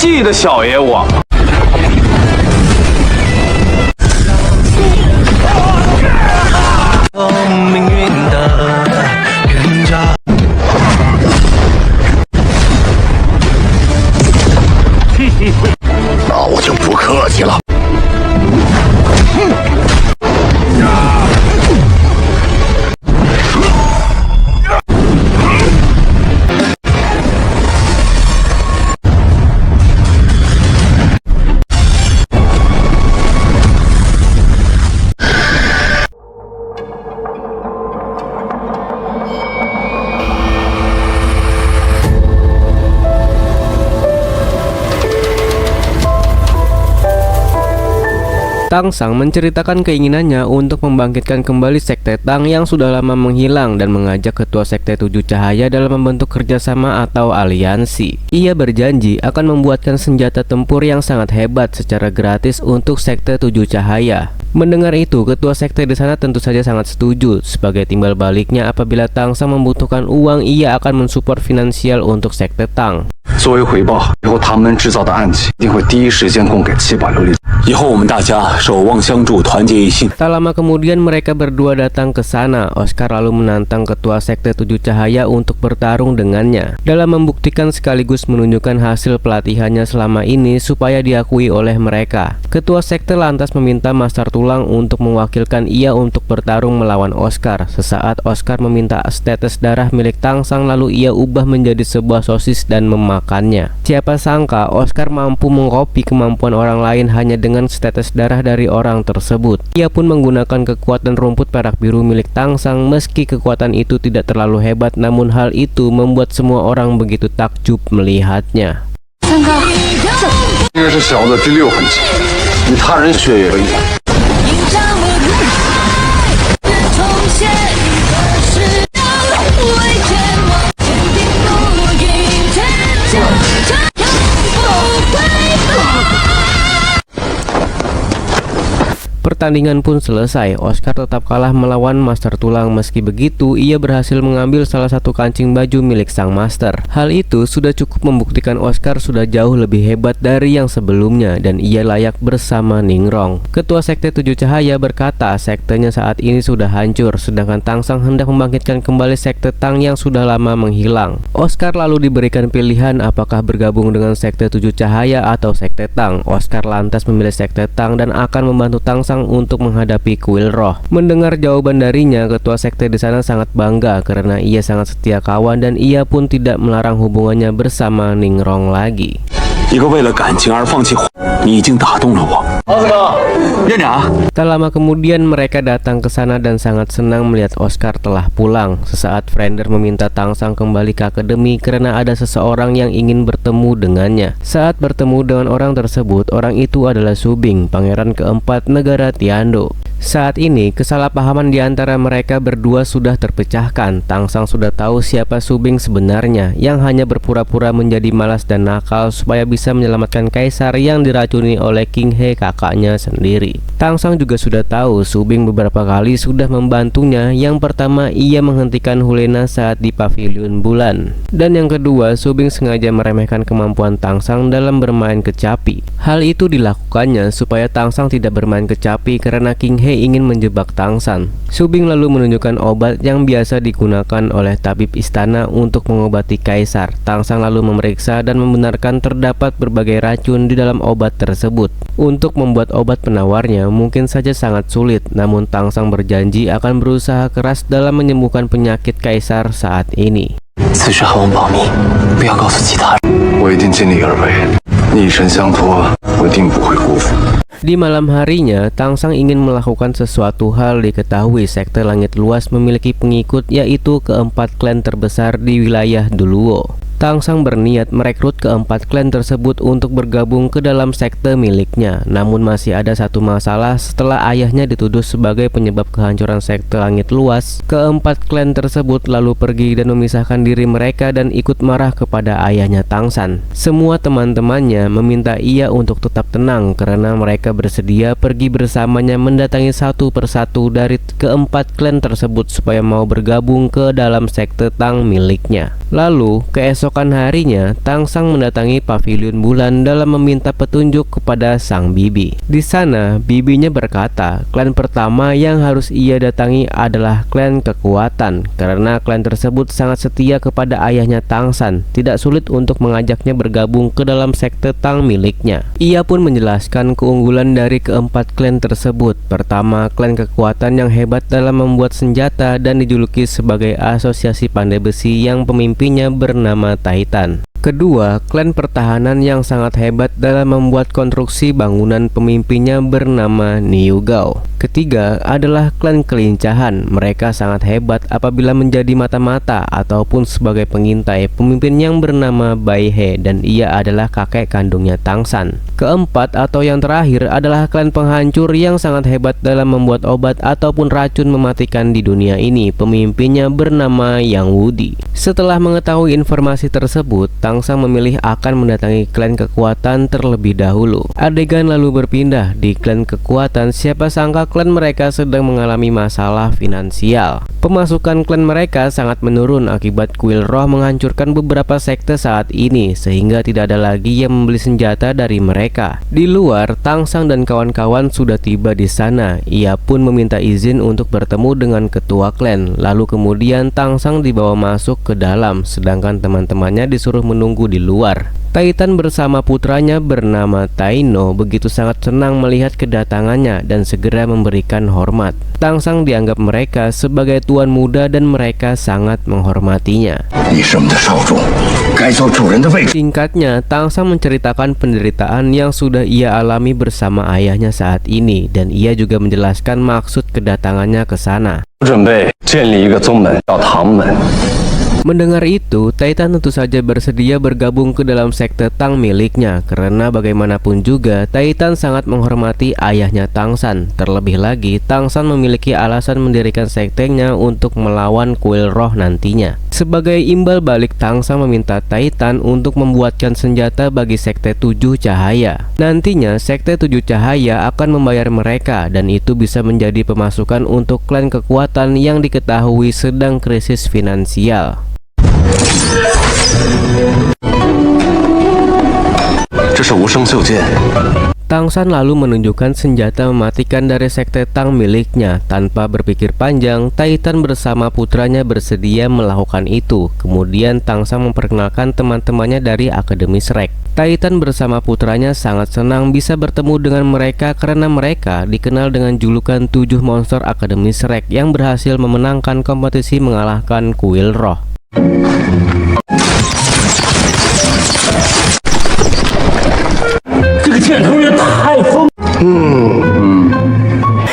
记得小爷我。命运的人渣。那我就不客气了。Tangsang menceritakan keinginannya untuk membangkitkan kembali Sekte Tang yang sudah lama menghilang dan mengajak Ketua Sekte Tujuh Cahaya dalam membentuk kerjasama atau aliansi. Ia berjanji akan membuatkan senjata tempur yang sangat hebat secara gratis untuk Sekte Tujuh Cahaya. Mendengar itu, Ketua Sekte di sana tentu saja sangat setuju. Sebagai timbal baliknya, apabila Tangsang membutuhkan uang, ia akan mensupport finansial untuk Sekte Tang. 作为回报，以后他们制造的暗器一定会第一时间供给七宝琉璃。以后我们大家守望相助，团结一心。 Tak lama kemudian mereka berdua datang ke sana. Oscar lalu menantang Ketua Sekte Tujuh Cahaya untuk bertarung dengannya. Dalam membuktikan sekaligus menunjukkan hasil pelatihannya selama ini supaya diakui oleh mereka. Ketua Sekte lantas meminta Master Tulang untuk mewakilkan ia untuk bertarung melawan Oscar. Sesaat Oscar meminta setetes darah milik Tangsang, lalu ia ubah menjadi sebuah sosis dan memakannya. Siapa sangka Oscar mampu mengkopi kemampuan orang lain hanya dengan setetes darah dari orang tersebut. Ia pun menggunakan kekuatan rumput perak biru milik Tangsang. Meski kekuatan itu tidak terlalu hebat, namun hal itu membuat semua orang begitu takjub melihatnya. 应该是小的第六痕迹，与他人血液为一。 Pertandingan pun selesai. Oscar tetap kalah melawan Master Tulang. Meski begitu, ia berhasil mengambil salah satu kancing baju milik sang master. Hal itu sudah cukup membuktikan Oscar sudah jauh lebih hebat dari yang sebelumnya dan ia layak bersama Ningrong. Ketua Sekte Tujuh Cahaya berkata sektenya saat ini sudah hancur, sedangkan Tangsang hendak membangkitkan kembali Sekte Tang yang sudah lama menghilang. Oscar lalu diberikan pilihan apakah bergabung dengan Sekte Tujuh Cahaya atau Sekte Tang. Oscar lantas memilih Sekte Tang dan akan membantu Tangsang untuk menghadapi kuil roh. Mendengar jawaban darinya, Ketua Sekte di sana sangat bangga karena ia sangat setia kawan dan ia pun tidak melarang hubungannya bersama Ningrong lagi. 一个为了感情而放弃，你已经打动了我。儿子们，院长。 Tak lama kemudian mereka datang ke sana dan sangat senang melihat Oscar telah pulang. Sesaat Frender meminta Tangsang kembali ke akademi karena ada seseorang yang ingin bertemu dengannya. Saat bertemu dengan orang tersebut, orang itu adalah Subing, pangeran keempat negara Tiando. Saat ini kesalahpahaman di antara mereka berdua sudah terpecahkan. Tangsang sudah tahu siapa Subing sebenarnya, yang hanya berpura-pura menjadi malas dan nakal supaya bisa menyelamatkan kaisar yang diracuni oleh King He, kakaknya sendiri. Tangsang juga sudah tahu Subing beberapa kali sudah membantunya. Yang pertama, ia menghentikan Hulena saat di pavilion bulan, dan yang kedua, Subing sengaja meremehkan kemampuan Tangsang dalam bermain kecapi. Hal itu dilakukannya supaya Tangsang tidak bermain kecapi karena King He ingin menjebak Tangsang. Subing lalu menunjukkan obat yang biasa digunakan oleh tabib istana untuk mengobati kaisar. Tangsang lalu memeriksa dan membenarkan terdapat berbagai racun di dalam obat tersebut. Untuk membuat obat penawarnya mungkin saja sangat sulit, namun Tangsang berjanji akan berusaha keras dalam menyembuhkan penyakit kaisar saat ini. 此事还望保密，不要告诉其他人。我一定尽力而为，逆神相托，我定不会辜负。 Di malam harinya, Tangsang ingin melakukan sesuatu hal. Diketahui Sekte Langit Luas memiliki pengikut, yaitu keempat klan terbesar di wilayah Duluo. Tangsang berniat merekrut keempat klan tersebut untuk bergabung ke dalam sekte miliknya. Namun masih ada satu masalah. Setelah ayahnya dituduh sebagai penyebab kehancuran Sekte Langit Luas, keempat klan tersebut lalu pergi dan memisahkan diri mereka dan ikut marah kepada ayahnya Tangsang. Semua teman-temannya meminta ia untuk tetap tenang karena mereka bersedia pergi bersamanya mendatangi satu persatu dari keempat klan tersebut supaya mau bergabung ke dalam Sekte Tang miliknya. Lalu keesokan Keesokan harinya, Tangsang mendatangi pavilion bulan dalam meminta petunjuk kepada sang bibi. Di sana, bibinya berkata, klan pertama yang harus ia datangi adalah klan kekuatan, karena klan tersebut sangat setia kepada ayahnya Tangsan. Tidak sulit untuk mengajaknya bergabung ke dalam sekte Tang miliknya. Ia pun menjelaskan keunggulan dari keempat klan tersebut. Pertama, klan kekuatan yang hebat dalam membuat senjata dan dijuluki sebagai asosiasi pandai besi yang pemimpinnya bernama Titan. Kedua, klan pertahanan yang sangat hebat dalam membuat konstruksi bangunan, pemimpinnya bernama Niu Gao. Ketiga adalah klan kelincahan. Mereka sangat hebat apabila menjadi mata-mata ataupun sebagai pengintai, pemimpin yang bernama Bai He, dan ia adalah kakek kandungnya Tangsan. Keempat atau yang terakhir adalah klan penghancur yang sangat hebat dalam membuat obat ataupun racun mematikan di dunia ini, pemimpinnya bernama Yang Wudi. Setelah mengetahui informasi tersebut, Tangsang memilih akan mendatangi klan kekuatan terlebih dahulu. Adegan lalu berpindah di klan kekuatan. Siapa sangka klan mereka sedang mengalami masalah finansial. Pemasukan klan mereka sangat menurun akibat kuil roh menghancurkan beberapa sekte saat ini, sehingga tidak ada lagi yang membeli senjata dari mereka. Di luar, Tangsang dan kawan-kawan sudah tiba di sana. Ia pun meminta izin untuk bertemu dengan ketua klan. Lalu kemudian Tangsang dibawa masuk ke dalam, sedangkan teman-temannya disuruh menunggu di luar. Titan bersama putranya bernama Taino begitu sangat senang melihat kedatangannya dan segera memberikan hormat. Tangsang dianggap mereka sebagai tuan muda dan mereka sangat menghormatinya. Singkatnya, Tangsang menceritakan penderitaan yang sudah ia alami bersama ayahnya saat ini, dan ia juga menjelaskan maksud kedatangannya ke sana. Mendengar itu, Titan tentu saja bersedia bergabung ke dalam sekte Tang miliknya, karena bagaimanapun juga Titan sangat menghormati ayahnya Tangsan. Terlebih lagi, Tangsan memiliki alasan mendirikan sektenya untuk melawan kuil roh nantinya. Sebagai imbal balik, Tangsang meminta Titan untuk membuatkan senjata bagi sekte 7 cahaya. Nantinya sekte 7 cahaya akan membayar mereka, dan itu bisa menjadi pemasukan untuk klan kekuatan yang diketahui sedang krisis finansial. Tangsan lalu menunjukkan senjata mematikan dari sekte Tang miliknya. Tanpa berpikir panjang, Titan bersama putranya bersedia melakukan itu. Kemudian Tangsang memperkenalkan teman-temannya dari Akademi Shrek. Titan bersama putranya sangat senang bisa bertemu dengan mereka karena mereka dikenal dengan julukan 7 monster Akademi Shrek yang berhasil memenangkan kompetisi mengalahkan kuil roh.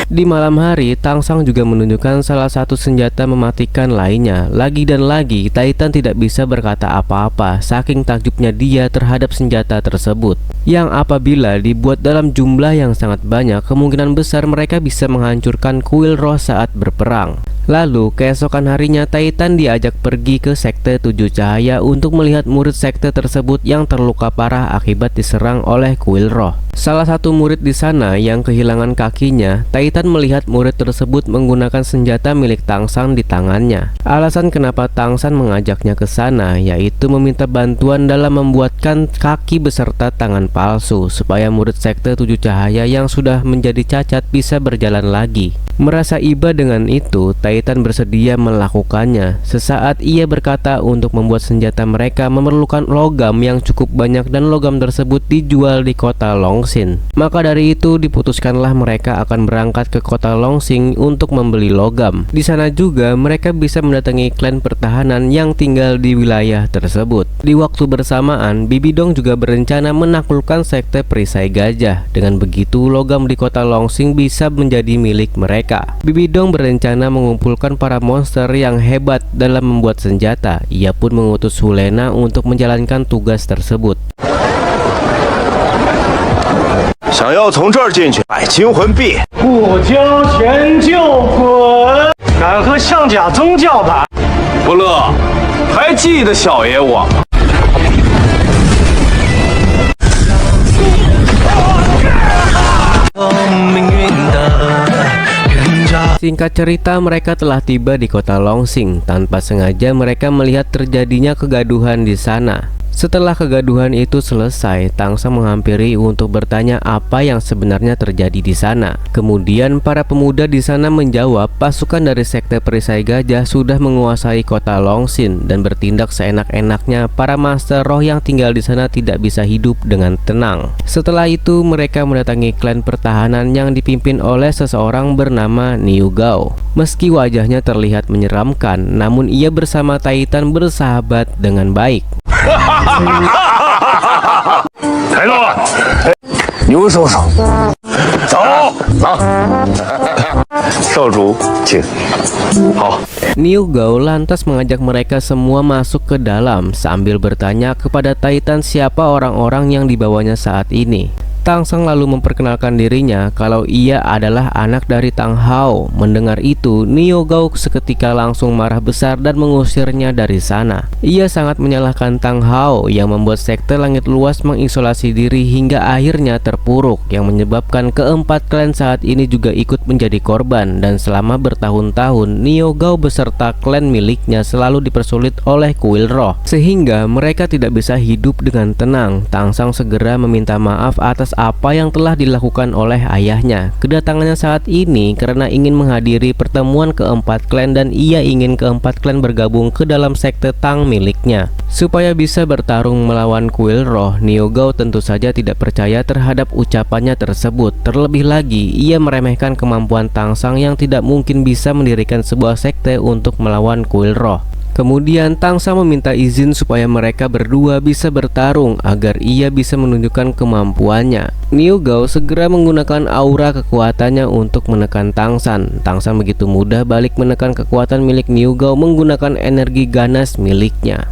Di malam hari, Tangsang juga menunjukkan salah satu senjata mematikan lainnya. Lagi dan lagi, Titan tidak bisa berkata apa-apa saking takjubnya dia terhadap senjata tersebut, yang apabila dibuat dalam jumlah yang sangat banyak, kemungkinan besar mereka bisa menghancurkan kuil roh saat berperang. Lalu, keesokan harinya Titan diajak pergi ke sekte 7 cahaya untuk melihat murid sekte tersebut yang terluka parah akibat diserang oleh kuil roh. Salah satu murid di sana yang kehilangan kakinya, Titan melihat murid tersebut menggunakan senjata milik Tangsang di tangannya. Alasan kenapa Tangsang mengajaknya ke sana yaitu meminta bantuan dalam membuatkan kaki beserta tangan palsu supaya murid sekte 7 cahaya yang sudah menjadi cacat bisa berjalan lagi. Merasa iba dengan itu, Titan bersedia melakukannya. Sesaat ia berkata untuk membuat senjata mereka memerlukan logam yang cukup banyak dan logam tersebut dijual di kota Longxin. Maka dari itu diputuskanlah mereka akan berangkat ke kota Longxin untuk membeli logam. Di sana juga mereka bisa mendatangi klan pertahanan yang tinggal di wilayah tersebut. Di waktu bersamaan, Bibi Dong juga berencana menaklukkan sekte perisai gajah. Dengan begitu, logam di kota Longxin bisa menjadi milik mereka. Bibi Dong berencana mengumpulkan para monster yang hebat dalam membuat senjata. Ia pun mengutus Hulena untuk menjalankan tugas tersebut. 想要从这儿进去买金魂币，不交钱就滚！敢和象甲宗教打？不乐，还记得小爷我吗？命运的冤家。Singkat cerita, mereka telah tiba di kota Longsing. Tanpa sengaja mereka melihat terjadinya kegaduhan di sana. Setelah kegaduhan itu selesai, Tangsang menghampiri untuk bertanya apa yang sebenarnya terjadi di sana. Kemudian para pemuda di sana menjawab pasukan dari sekte perisai gajah sudah menguasai kota Longsing dan bertindak seenak-enaknya. Para master roh yang tinggal di sana tidak bisa hidup dengan tenang. Setelah itu mereka mendatangi klan pertahanan yang dipimpin oleh seseorang bernama Niu Gao. Meski wajahnya terlihat menyeramkan, namun ia bersama Titan bersahabat dengan baik. 来了，牛首首，走，走，少主，请。好， Niu Gao lantas mengajak mereka semua masuk ke dalam sambil bertanya kepada Titan siapa orang-orang yang dibawanya saat ini. Tangsang lalu memperkenalkan dirinya kalau ia adalah anak dari Tang Hao. Mendengar itu, Niu Gao seketika langsung marah besar dan mengusirnya dari sana. Ia sangat menyalahkan Tang Hao yang membuat sekte langit luas mengisolasi diri hingga akhirnya terpuruk, yang menyebabkan keempat klan saat ini juga ikut menjadi korban. Dan selama bertahun-tahun, Niu Gao beserta klan miliknya selalu dipersulit oleh kuil roh, sehingga mereka tidak bisa hidup dengan tenang. Tangsang segera meminta maaf atas apa yang telah dilakukan oleh ayahnya. Kedatangannya saat ini karena ingin menghadiri pertemuan keempat klan dan ia ingin keempat klan bergabung ke dalam sekte Tang miliknya. Supaya bisa bertarung melawan kuil roh, Niu Gao tentu saja tidak percaya terhadap ucapannya tersebut. Terlebih lagi, ia meremehkan kemampuan Tangsang yang tidak mungkin bisa mendirikan sebuah sekte untuk melawan kuil roh. Kemudian Tangsang meminta izin supaya mereka berdua bisa bertarung agar ia bisa menunjukkan kemampuannya. Niu Gao segera menggunakan aura kekuatannya untuk menekan Tangsang. Tangsang begitu mudah balik menekan kekuatan milik Niu Gao menggunakan energi ganas miliknya.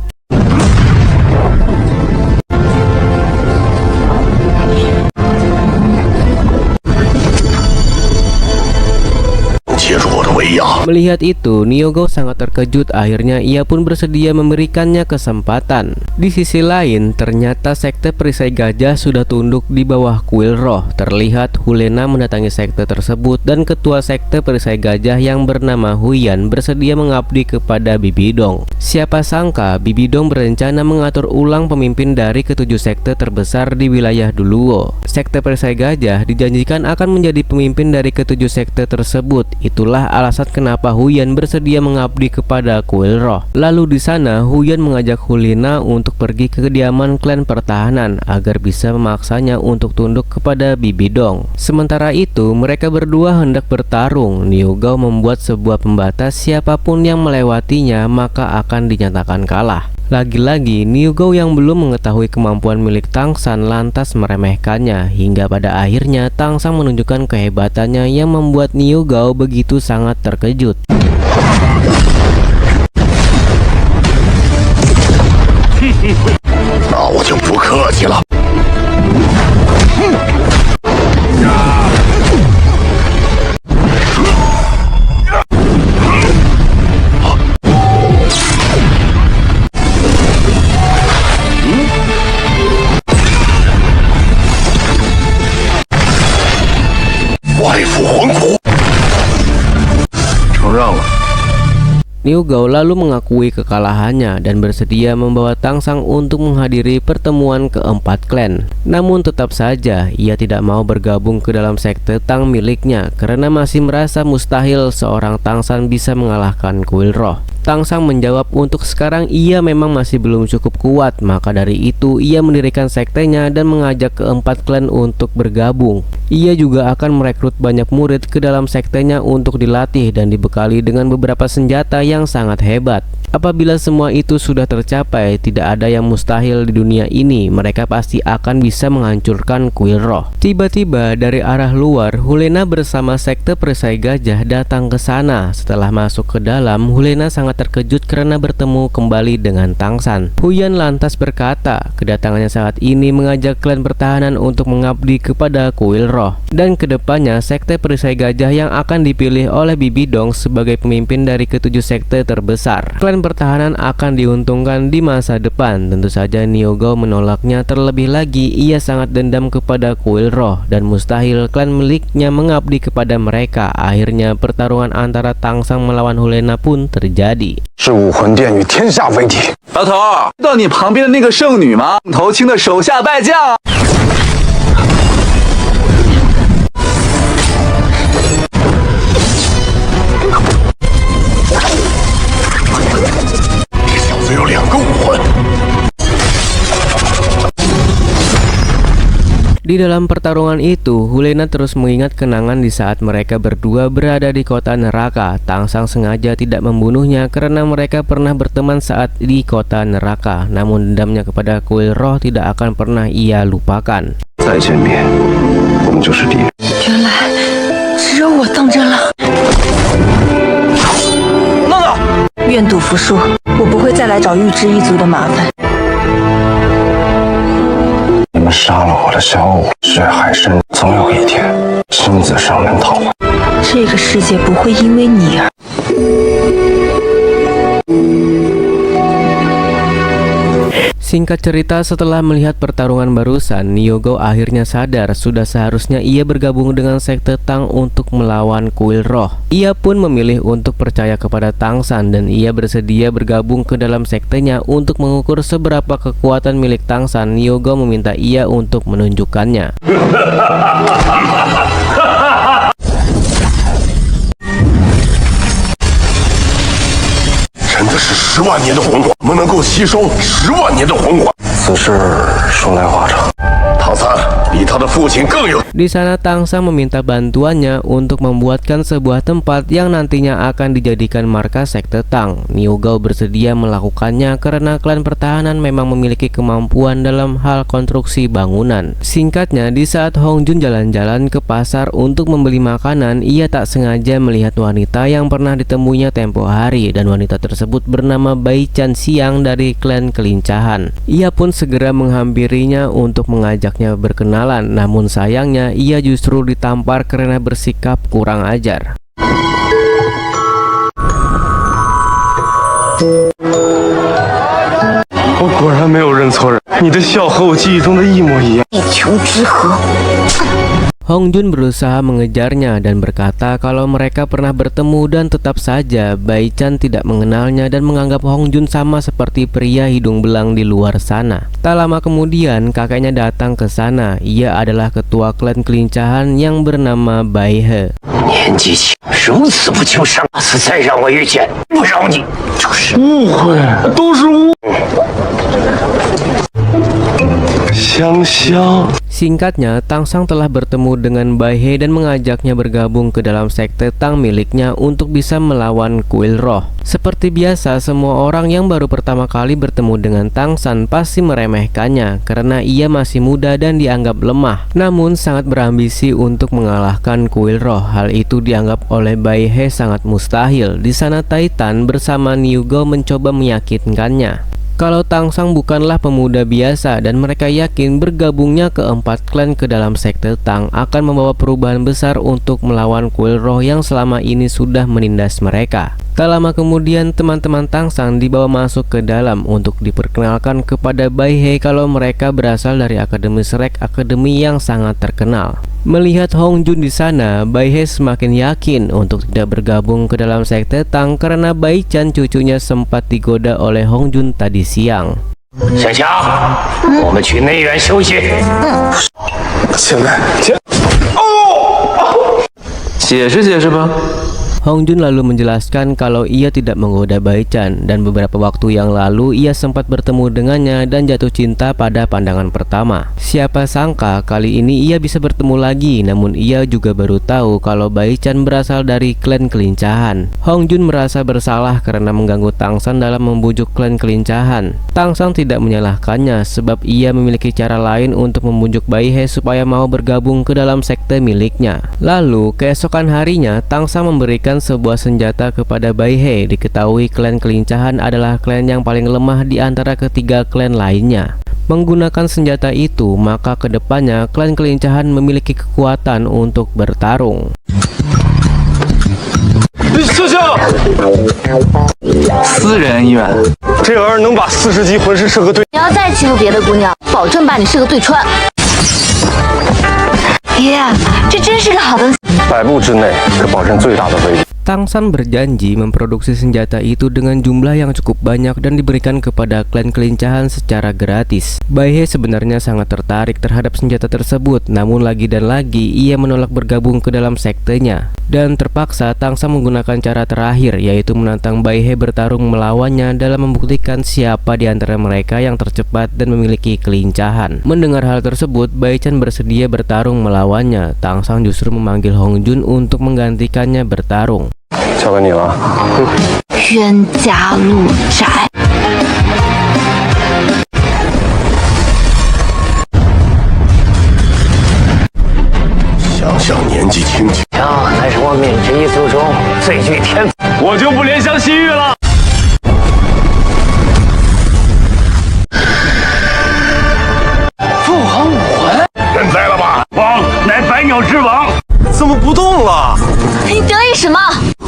Melihat itu, Niu Gao sangat terkejut. Akhirnya ia pun bersedia memberikannya kesempatan. Di sisi lain, ternyata sekte perisai gajah sudah tunduk di bawah kuil roh. Terlihat Hulena mendatangi sekte tersebut dan ketua sekte perisai gajah yang bernama Huyan bersedia mengabdi kepada Bibidong. Siapa sangka Bibidong berencana mengatur ulang pemimpin dari ketujuh sekte terbesar di wilayah Duluo. Sekte perisai gajah dijanjikan akan menjadi pemimpin dari ketujuh sekte tersebut. Itulah alasan kenapa Huyan bersedia mengabdi kepada kuil roh. Lalu di sana Huyan mengajak Hulena untuk pergi ke kediaman klan pertahanan agar bisa memaksanya untuk tunduk kepada Bibidong. Sementara itu mereka berdua hendak bertarung. Niu Gao membuat sebuah pembatas, siapapun yang melewatinya maka akan dinyatakan kalah. Lagi-lagi Niu Gao yang belum mengetahui kemampuan milik Tangsang lantas meremehkannya, hingga pada akhirnya Tangsang menunjukkan kehebatannya yang membuat Niu Gao begitu sangat terkejut. Niu Gao lalu mengakui kekalahannya dan bersedia membawa Tangsang untuk menghadiri pertemuan keempat klan. Namun tetap saja ia tidak mau bergabung ke dalam sekte Tang miliknya karena masih merasa mustahil seorang Tangsang bisa mengalahkan kuil roh. Tangsang menjawab untuk sekarang ia memang masih belum cukup kuat, maka dari itu ia mendirikan sektenya dan mengajak keempat klan untuk bergabung. Ia juga akan merekrut banyak murid ke dalam sektenya untuk dilatih dan dibekali dengan beberapa senjata yang sangat hebat. Apabila semua itu sudah tercapai, tidak ada yang mustahil di dunia ini. Mereka pasti akan bisa menghancurkan kuil roh. Tiba-tiba dari arah luar, Hulena bersama sekte perisai gajah datang ke sana. Setelah masuk ke dalam, Hulena sangat sangat terkejut karena bertemu kembali dengan Tang San. Huyan lantas berkata, kedatangannya saat ini mengajak klan pertahanan untuk mengabdi kepada kuil roh, dan kedepannya sekte perisai gajah yang akan dipilih oleh Bibi Dong sebagai pemimpin dari ketujuh sekte terbesar. Klan pertahanan akan diuntungkan di masa depan. Tentu saja Niu Gao menolaknya, terlebih lagi ia sangat dendam kepada kuil roh dan mustahil klan miliknya mengabdi kepada mereka. Akhirnya pertarungan antara Tang Sang melawan Hulena pun terjadi. 是武魂殿与天下为敌。老头，知道你旁边的那个圣女吗？头青的手下败将。这小子有2个武魂。 Di dalam pertarungan itu, Hulena terus mengingat kenangan di saat mereka berdua berada di kota neraka. Tang Sang sengaja tidak membunuhnya karena mereka pernah berteman saat di kota neraka. Namun dendamnya kepada kuil roh tidak akan pernah ia lupakan. 再见面，我们就是敌人。原来只有我当真了。闹闹，愿赌服输，我不会再来找玉之一族的麻烦。 你们杀了我的小五，血海深，总有一天亲自上门讨还。这个世界不会因为你而…… Singkat cerita, setelah melihat pertarungan barusan, Niu Gao akhirnya sadar sudah seharusnya ia bergabung dengan sekte Tang untuk melawan kuil roh. Ia pun memilih untuk percaya kepada Tang San dan ia bersedia bergabung ke dalam sektenya. Untuk mengukur seberapa kekuatan milik Tang San, Niu Gao meminta ia untuk menunjukkannya. 臣的是10万年的魂环，我们能够吸收10万年的魂环。此事说来话长。唐三比他的父亲更有。 Di sana Tang Sang meminta bantuannya untuk membuatkan sebuah tempat yang nantinya akan dijadikan markas sekte Tang. Niu Gao bersedia melakukannya karena klan pertahanan memang memiliki kemampuan dalam hal konstruksi bangunan. Singkatnya, di saat Hong Jun jalan-jalan ke pasar untuk membeli makanan, ia tak sengaja melihat wanita yang pernah ditemuinya tempo hari, dan wanita tersebut bernama Bai Chan Xiang dari klan Kelincahan. Ia pun segera menghampirinya untuk mengajaknya berkenalan, namun sayangnya ia justru ditampar karena bersikap kurang ajar. 我果然没有认错人，你的笑和我记忆中的一模一样。一丘之貉。 Hong Jun berusaha mengejarnya dan berkata kalau mereka pernah bertemu, dan tetap saja Bai Chan tidak mengenalnya dan menganggap Hong Jun sama seperti pria hidung belang di luar sana. Tak lama kemudian kakeknya datang ke sana. Ia adalah ketua klan Kelincahan yang bernama Bai He. 年纪轻，如此不求生，下次再让我遇见，不饶你！就是误会，都是误。香香。 Singkatnya, Tang Sang telah bertemu dengan Bai He dan mengajaknya bergabung ke dalam sekte Tang miliknya untuk bisa melawan kuil roh. Seperti biasa, semua orang yang baru pertama kali bertemu dengan Tang San pasti meremehkannya karena ia masih muda dan dianggap lemah, namun sangat berambisi untuk mengalahkan kuil roh. Hal itu dianggap oleh Bai He sangat mustahil. Di sana Titan bersama Niu Gao mencoba meyakinkannya kalau Tang Sang bukanlah pemuda biasa, dan mereka yakin bergabungnya keempat klan ke dalam sekte Tang akan membawa perubahan besar untuk melawan kuil roh yang selama ini sudah menindas mereka. Tak lama kemudian teman-teman Tang Sang dibawa masuk ke dalam untuk diperkenalkan kepada Bai He kalau mereka berasal dari Akademi Shrek, akademi yang sangat terkenal. Melihat Hong Jun di sana, Bai He semakin yakin untuk tidak bergabung ke dalam sekte Tang karena Bai Chan cucunya sempat digoda oleh Hong Jun tadi siang. 香香，我们去内院休息。现在，解释解释吧。 Hong Jun lalu menjelaskan kalau ia tidak menggoda Bai Chan, dan beberapa waktu yang lalu ia sempat bertemu dengannya dan jatuh cinta pada pandangan pertama. Siapa sangka kali ini ia bisa bertemu lagi, namun ia juga baru tahu kalau Bai Chan berasal dari klan Kelincahan. Hong Jun merasa bersalah karena mengganggu Tang San dalam membujuk klan Kelincahan. Tang San tidak menyalahkannya sebab ia memiliki cara lain untuk membujuk Bai He supaya mau bergabung ke dalam sekte miliknya. Lalu keesokan harinya Tang San memberikan memberikan sebuah senjata kepada Bai He. Diketahui klan kelincahan adalah klan yang paling lemah di antara ketiga klan lainnya. Menggunakan senjata itu, maka kedepannya klan kelincahan memiliki kekuatan untuk bertarung. 私人恩怨，这玩意儿能把40级魂师射个对。你要再欺负别的姑娘，保证把你射个对穿。爷，这真是个好东西。100步之内可保证最大的威力。 Tang San berjanji memproduksi senjata itu dengan jumlah yang cukup banyak dan diberikan kepada klan kelincahan secara gratis. Bai He sebenarnya sangat tertarik terhadap senjata tersebut, namun lagi dan lagi ia menolak bergabung ke dalam sektenya. Dan terpaksa Tang San menggunakan cara terakhir, yaitu menantang Bai He bertarung melawannya dalam membuktikan siapa di antara mereka yang tercepat dan memiliki kelincahan. Mendengar hal tersebut, Bai Chen bersedia bertarung melawannya. Tang San justru memanggil Hong Jun untuk menggantikannya bertarung. 交给你了。冤家路窄。想想年纪轻轻，乃是我闵之一族中最具天赋。我就不怜香惜玉了。凤凰武魂，认栽了吧？王乃百鸟之王。 怎么不动了？你得意什么？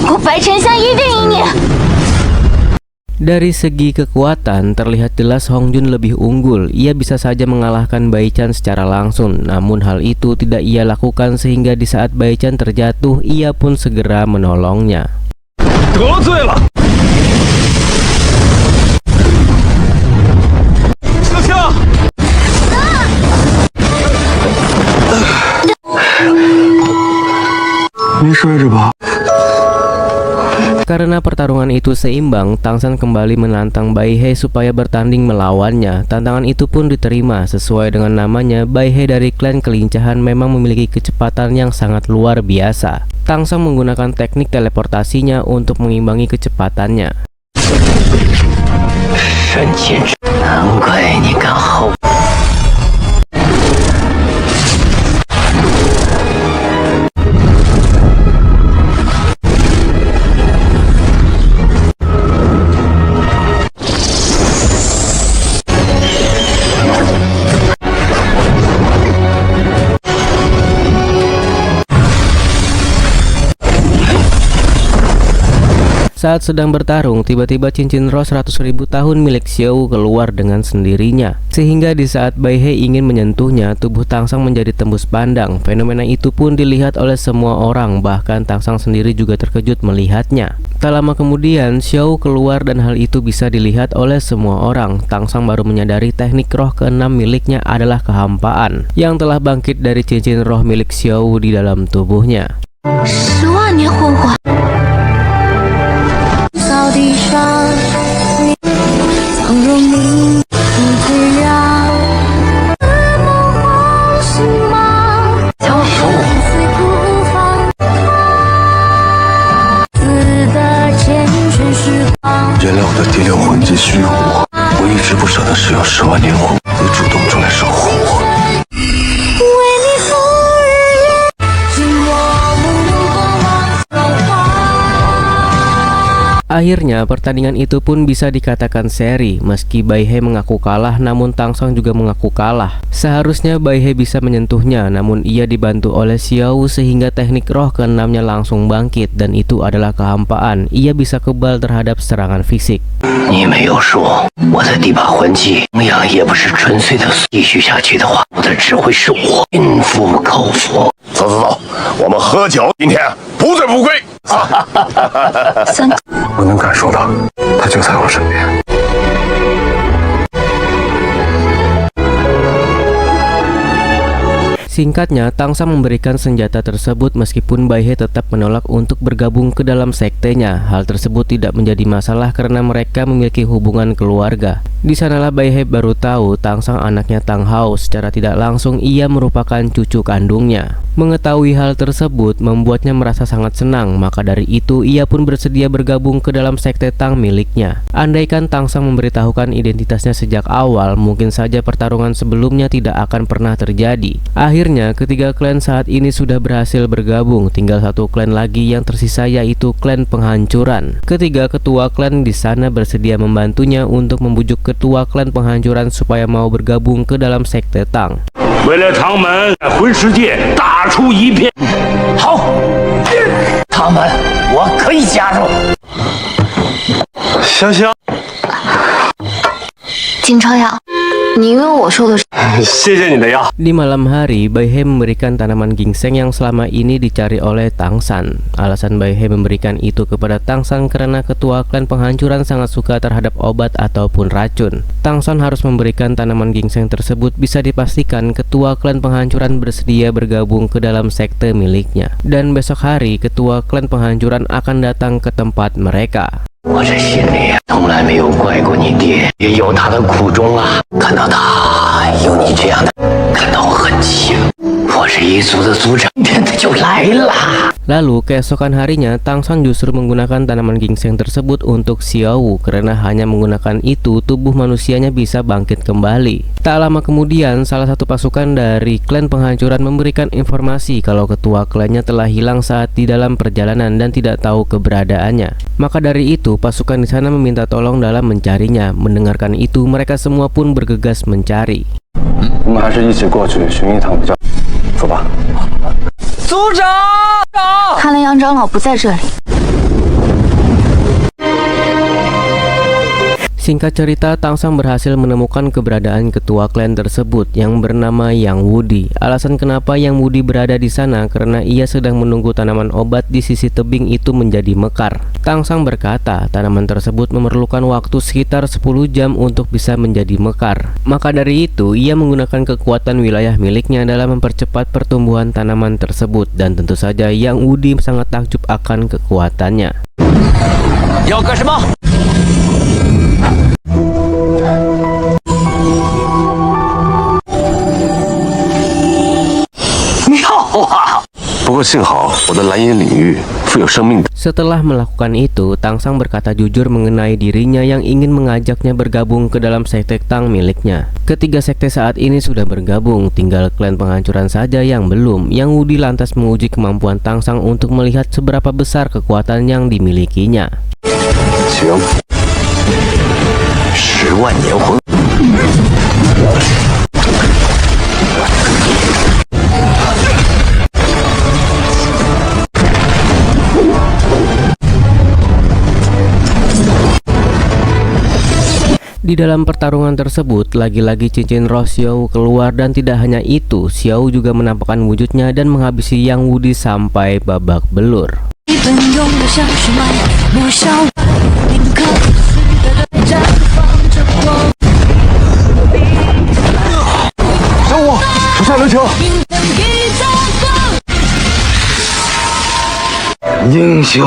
我白沉香一定赢你！ Dari segi kekuatan, terlihat jelas Hong Jun lebih unggul. Ia bisa saja mengalahkan Bai Chen secara langsung, namun hal itu tidak ia lakukan sehingga di saat Bai Chen terjatuh, ia pun segera menolongnya. 得罪了，小香。 没摔着吧？ Karena pertarungan itu seimbang, Tang San kembali menantang Bai He supaya bertanding melawannya. Tantangan itu pun diterima. Sesuai dengan namanya, Bai He dari klan kelincahan memang memiliki kecepatan yang sangat luar biasa. Tang San menggunakan teknik teleportasinya untuk mengimbangi kecepatannya. 神剑之，难怪你敢后。 Saat sedang bertarung, tiba-tiba cincin roh 100.000 tahun milik Xiao keluar dengan sendirinya. Sehingga di saat Bai He ingin menyentuhnya, tubuh Tang San menjadi tembus pandang. Fenomena itu pun dilihat oleh semua orang, bahkan Tang San sendiri juga terkejut melihatnya. Tak lama kemudian, Xiao keluar dan hal itu bisa dilihat oleh semua orang. Tang San baru menyadari teknik roh ke-6 miliknya adalah kehampaan, yang telah bangkit dari cincin roh milik Xiao di dalam tubuhnya. 10万年魂环。 草地上，你藏入你不自然，梦梦醒吗？将手随不放，自的缱绻时光。原谅我的第6魂技虚无，我一直不舍得使用10万年魂，你主动出来守护我。 Akhirnya pertandingan itu pun bisa dikatakan seri. Meski Bai He mengaku kalah, namun Tang San juga mengaku kalah. Seharusnya Bai He bisa menyentuhnya, namun ia dibantu oleh Xiao sehingga teknik roh ke-6-nya langsung bangkit, dan itu adalah kehampaan. Ia bisa kebal terhadap serangan fisik. 你没有说我的第8魂技同样也不是纯粹的，继续下去的话，我的只会是我心服口服。走走走，我们喝酒，今天不醉不归。我能感受到，他就在我身边。 Singkatnya, Tang San memberikan senjata tersebut meskipun Bai He tetap menolak untuk bergabung ke dalam sektenya. Hal tersebut tidak menjadi masalah karena mereka memiliki hubungan keluarga. Di sanalah Bai He baru tahu Tang San anaknya Tang Hao. Secara tidak langsung ia merupakan cucu kandungnya. Mengetahui hal tersebut membuatnya merasa sangat senang, maka dari itu ia pun bersedia bergabung ke dalam sekte Tang miliknya. Andaikan Tangsang memberitahukan identitasnya sejak awal, mungkin saja pertarungan sebelumnya tidak akan pernah terjadi. Akhirnya ketiga klan saat ini sudah berhasil bergabung, tinggal satu klan lagi yang tersisa, yaitu klan penghancuran. Ketiga ketua klan di sana bersedia membantunya untuk membujuk ketua klan penghancuran supaya mau bergabung ke dalam sekte Tang. 为了唐门在魂世界大出一片。好，他们我可以加入。香香，金朝阳，你以为我说的是？ 谢谢你的药。 Di malam hari, Bai He memberikan tanaman ginseng yang selama ini dicari oleh Tangshan. Alasan Bai He memberikan itu kepada Tangshan karena ketua klan penghancuran sangat suka terhadap obat ataupun racun. Tangshan harus memberikan tanaman ginseng tersebut, bisa dipastikan ketua klan penghancuran bersedia bergabung ke dalam sekte miliknya. Dan besok hari, ketua klan penghancuran akan datang ke tempat mereka. 我这心里从来没有怪过你爹，也有他的苦衷啊。看到他有你这样的，感到很气。我是一族的族长，天他就来了。 Lalu keesokan harinya, Tangshan justru menggunakan tanaman ginseng tersebut untuk Xiao Wu, karena hanya menggunakan itu tubuh manusianya bisa bangkit kembali. Tak lama kemudian, salah satu pasukan dari klan penghancuran memberikan informasi kalau ketua klannya telah hilang saat di dalam perjalanan dan tidak tahu keberadaannya. Maka dari itu, pasukan di sana meminta tolong dalam mencarinya. Mendengarkan itu, mereka semua pun bergegas mencari. 我们还是一起过去寻一趟比较。走吧。 看来杨长老不在这里。 Singkat cerita, Tangshan berhasil menemukan keberadaan ketua klan tersebut yang bernama Yang Wudi. Alasan kenapa Yang Wudi berada di sana karena ia sedang menunggu tanaman obat di sisi tebing itu menjadi mekar. Tangshan berkata tanaman tersebut memerlukan waktu sekitar 10 jam untuk bisa menjadi mekar. Maka dari itu, ia menggunakan kekuatan wilayah miliknya dalam mempercepat pertumbuhan tanaman tersebut, dan tentu saja Yang Wudi sangat takjub akan kekuatannya. 要干什么？ 妙啊！ 不过幸好我的蓝银领域富有生命的。 Setelah melakukan itu, Tangshan berkata jujur mengenai dirinya yang ingin mengajaknya bergabung ke dalam sekte Tang miliknya. Ketiga sekte saat ini sudah bergabung, tinggal klan penghancuran saja yang belum. Yang Wudi lantas menguji kemampuan Tangshan untuk melihat seberapa besar kekuatan yang dimilikinya. 行。 10万年魂。 Di dalam pertarungan tersebut, lagi-lagi cincin roh Xiao keluar, dan tidak hanya itu, Xiao juga menampakkan wujudnya dan menghabisi Yang Wudi sampai babak belur. 一本用的像是麦，不烧，宁可绽放着光。等我，手下留情。英雄。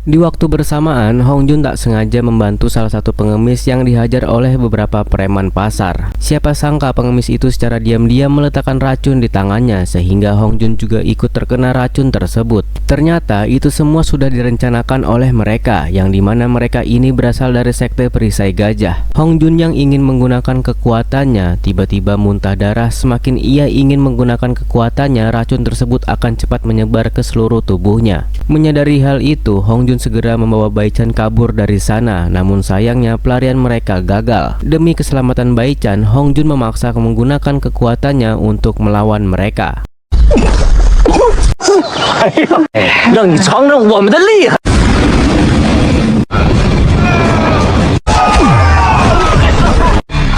Di waktu bersamaan, Hong Jun tak sengaja membantu salah satu pengemis yang dihajar oleh beberapa preman pasar. Siapa sangka pengemis itu secara diam-diam meletakkan racun di tangannya, sehingga Hong Jun juga ikut terkena racun tersebut. Ternyata itu semua sudah direncanakan oleh mereka, yang dimana mereka ini berasal dari sekte perisai gajah. Hong Jun yang ingin menggunakan kekuatannya tiba-tiba muntah darah. Semakin ia ingin menggunakan kekuatannya, racun tersebut akan cepat menyebar ke seluruh tubuhnya. Menyadari hal itu, Hong Jun segera membawa Bai Chan kabur dari sana, namun sayangnya pelarian mereka gagal. Demi keselamatan Bai Chan, Hong Jun memaksa menggunakan kekuatannya untuk melawan mereka. 让你尝尝我们的厉害！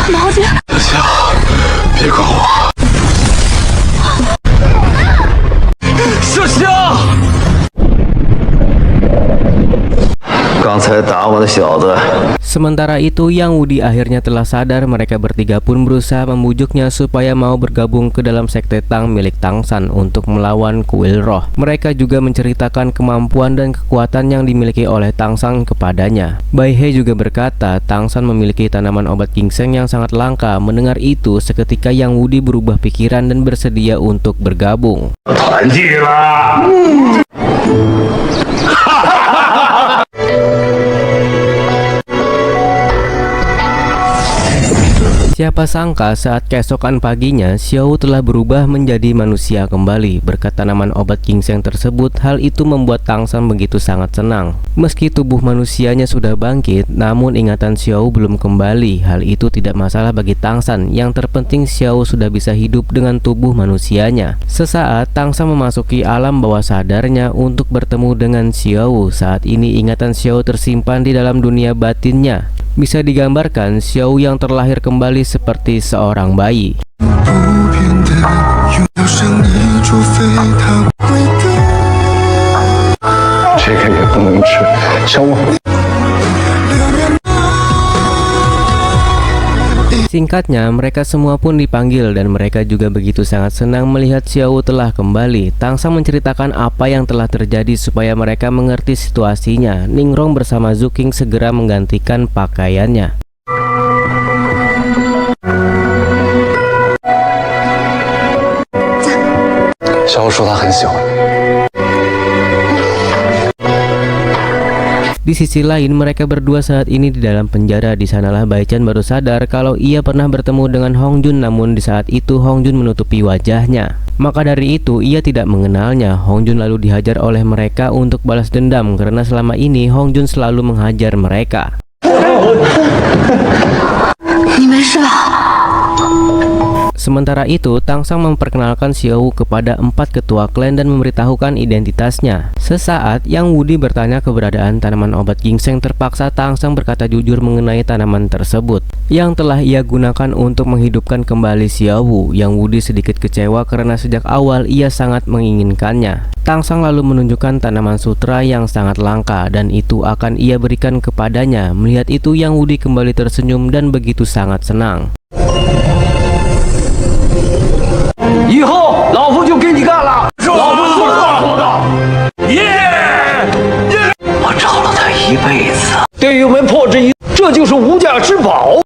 毛姐，香，别管我。麝香。 刚才打我的小子 Sementara itu, Yang Wudi akhirnya telah sadar. Mereka bertiga pun berusaha membujuknya supaya mau bergabung ke dalam sekte Tang milik Tang San untuk melawan kuil roh. Mereka juga menceritakan kemampuan dan kekuatan yang dimiliki oleh Tang San kepadanya. Bai He juga berkata Tang San memiliki tanaman obat ginseng yang sangat langka. Mendengar itu, seketika Yang Wudi berubah pikiran dan bersedia untuk bergabung. 团聚啦！ Siapa sangka saat keesokan paginya, Xiao telah berubah menjadi manusia kembali. Berkat tanaman obat ginseng tersebut, hal itu membuat Tang San begitu sangat senang. Meski tubuh manusianya sudah bangkit, namun ingatan Xiao belum kembali. Hal itu tidak masalah bagi Tang San. Yang terpenting Xiao sudah bisa hidup dengan tubuh manusianya. Sesaat Tang San memasuki alam bawah sadarnya untuk bertemu dengan Xiao. Saat ini ingatan Xiao tersimpan di dalam dunia batinnya. Bisa digambarkan Xiao yang terlahir kembali seperti seorang bayi. 这个也不能吃，小我。 Singkatnya, mereka semua pun dipanggil dan mereka juga begitu sangat senang melihat Xiao telah kembali. Tang San menceritakan apa yang telah terjadi supaya mereka mengerti situasinya. Ningrong bersama Zuking segera menggantikan pakaiannya. 小我说他很喜欢。 Di sisi lain, mereka berdua saat ini di dalam penjara. Di sanalah Bai Chan baru sadar kalau ia pernah bertemu dengan Hong Jun, namun di saat itu Hong Jun menutupi wajahnya. Maka dari itu ia tidak mengenalnya. Hong Jun lalu dihajar oleh mereka untuk balas dendam karena selama ini Hong Jun selalu menghajar mereka. Sementara itu, Tang San memperkenalkan Xiao kepada 4 ketua klan dan memberitahukan identitasnya. Sesaat, Yang Wudi bertanya keberadaan tanaman obat ginseng. Terpaksa Tang San berkata jujur mengenai tanaman tersebut yang telah ia gunakan untuk menghidupkan kembali Xiao. Yang Wudi sedikit kecewa karena sejak awal ia sangat menginginkannya. Tang San lalu menunjukkan tanaman sutra yang sangat langka dan itu akan ia berikan kepadanya. Melihat itu, Yang Wudi kembali tersenyum dan begitu sangat senang. 以后老夫就跟你干了，老夫说的。耶！我找了他一辈子。 队友们破之一，这就是无价之宝。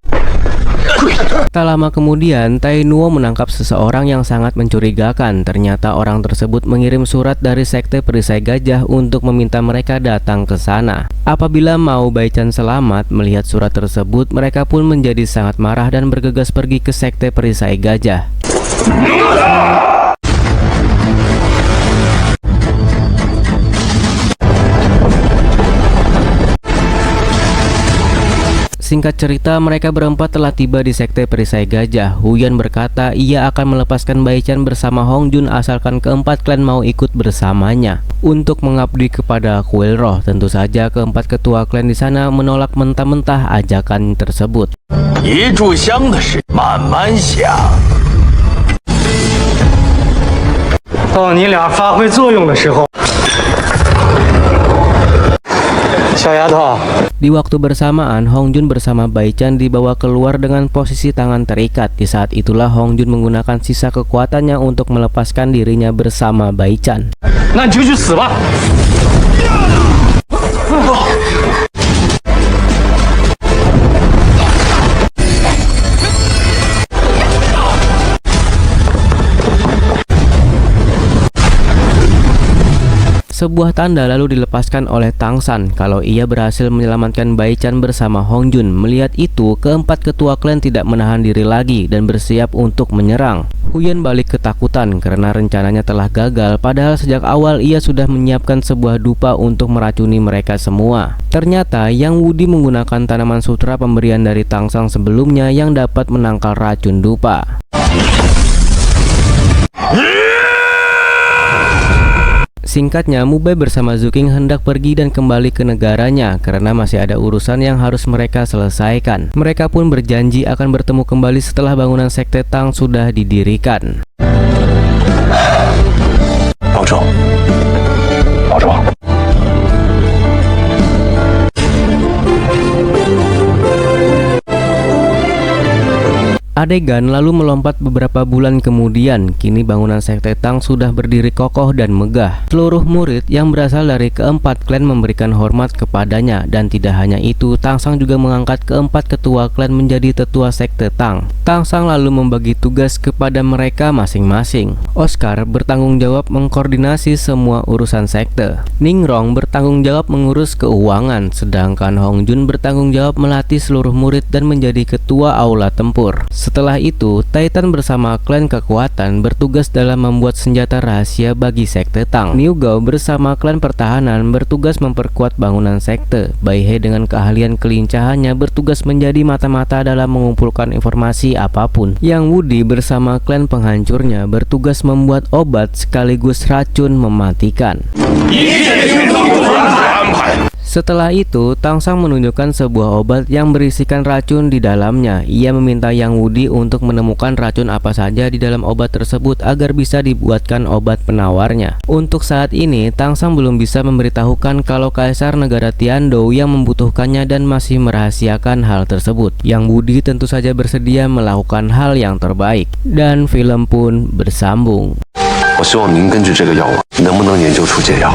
Tak lama kemudian, Tai Nuo menangkap seseorang yang sangat mencurigakan. Ternyata orang tersebut mengirim surat dari sekte perisai gajah untuk meminta mereka datang ke sana. Apabila mau Bai Chan selamat, melihat surat tersebut, mereka pun menjadi sangat marah dan bergegas pergi ke sekte perisai gajah. Singkat cerita, mereka berempat telah tiba di sekte perisai gajah. Huyan berkata ia akan melepaskan Bai Chan bersama Hong Jun asalkan keempat klan mau ikut bersamanya untuk mengabdi kepada kuil roh. Tentu saja keempat ketua klan di sana menolak mentah-mentah ajakan tersebut. 一炷香的事慢慢想。到你俩发挥作用的时候，小丫头。 Di waktu bersamaan, Hong Jun bersama Bai Chan dibawa keluar dengan posisi tangan terikat. Di saat itulah Hong Jun menggunakan sisa kekuatannya untuk melepaskan dirinya bersama Bai Chan. 那你就去死吧！ Sebuah tanda lalu dilepaskan oleh Tang San kalau ia berhasil menyelamatkan Bai Chan bersama Hong Jun. Melihat itu, keempat ketua klan tidak menahan diri lagi dan bersiap untuk menyerang. Huyan balik ketakutan karena rencananya telah gagal, padahal sejak awal ia sudah menyiapkan sebuah dupa untuk meracuni mereka semua. Ternyata Yang Wudi menggunakan tanaman sutra pemberian dari Tang San sebelumnya yang dapat menangkal racun dupa. Singkatnya, Mubai bersama Zuking hendak pergi dan kembali ke negaranya karena masih ada urusan yang harus mereka selesaikan. Mereka pun berjanji akan bertemu kembali setelah bangunan sekte Tang sudah didirikan. 保重，保重。Adegan lalu melompat beberapa bulan kemudian. Kini bangunan Sekte Tang sudah berdiri kokoh dan megah. Seluruh murid yang berasal dari keempat klan memberikan hormat kepadanya, dan tidak hanya itu, Tangsang juga mengangkat keempat ketua klan menjadi tetua Sekte Tang. Tangsang lalu membagi tugas kepada mereka masing-masing. Oscar bertanggung jawab mengkoordinasi semua urusan sekte. Ningrong bertanggung jawab mengurus keuangan, sedangkan Hongjun bertanggung jawab melatih seluruh murid dan menjadi ketua aula tempur. Setelah itu, Titan bersama klan kekuatan bertugas dalam membuat senjata rahasia bagi Sekte Tang. Niu Gao bersama klan pertahanan bertugas memperkuat bangunan sekte. Bai He dengan keahlian kelincahannya bertugas menjadi mata-mata dalam mengumpulkan informasi apapun. Yang Wudi bersama klan penghancurnya bertugas membuat obat sekaligus racun mematikan. Setelah itu, Tangsang menunjukkan sebuah obat yang berisikan racun di dalamnya. Ia meminta Yang Wudi untuk menemukan racun apa saja di dalam obat tersebut agar bisa dibuatkan obat penawarnya. Untuk saat ini, Tangsang belum bisa memberitahukan kalau Kaisar Negara Tiandou yang membutuhkannya dan masih merahasiakan hal tersebut. Yang Wudi tentu saja bersedia melakukan hal yang terbaik. Dan film pun bersambung. 我希望您根据这个药物，能不能研究出解药？